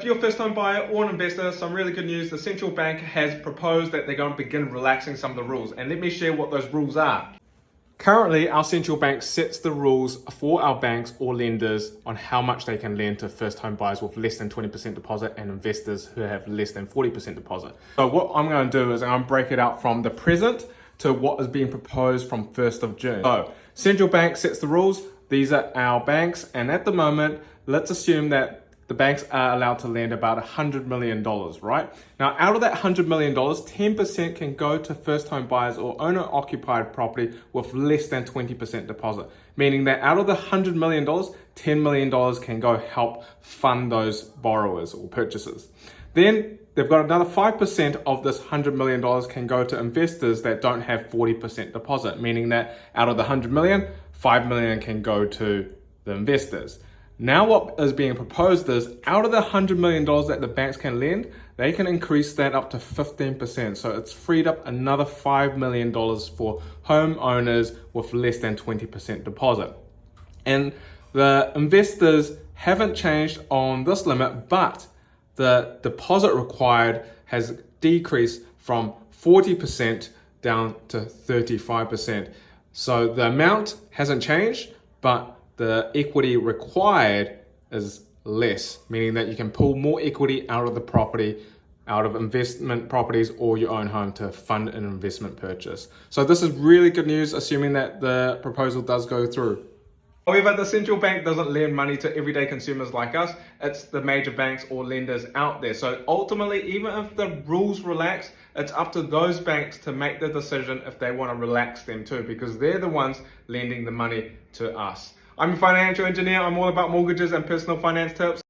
if you're a first time buyer or an investor, some really good news. The central bank has proposed that they're going to begin relaxing some of the rules. And let me share what those rules are. Currently, our central bank sets the rules for our banks or lenders on how much they can lend to first home buyers with less than 20% deposit and investors who have less than 40% deposit. So what I'm going to do is I'm going to break it out from the present to what is being proposed from 1st of June. So central bank sets the rules. These are our banks. And at the moment, let's assume that the banks are allowed to lend about $100 million, right? Now, out of that $100 million, 10% can go to first home buyers or owner occupied property with less than 20% deposit, meaning that out of the $100 million, $10 million can go help fund those borrowers or purchasers. Then they've got another 5% of this $100 million can go to investors that don't have 40% deposit, meaning that out of the $100 million, $5 million can go to the investors. Now what is being proposed is out of the $100 million that the banks can lend, they can increase that up to 15%. So it's freed up another $5 million for homeowners with less than 20% deposit. And the investors haven't changed on this limit, but the deposit required has decreased from 40% down to 35%. So the amount hasn't changed, but the equity required is less, meaning that you can pull more equity out of the property, out of investment properties or your own home to fund an investment purchase. So this is really good news, assuming that the proposal does go through. However, the central bank doesn't lend money to everyday consumers like us. It's the major banks or lenders out there. So ultimately, even if the rules relax, it's up to those banks to make the decision if they want to relax them too, because they're the ones lending the money to us. I'm a financial engineer. I'm all about mortgages and personal finance tips.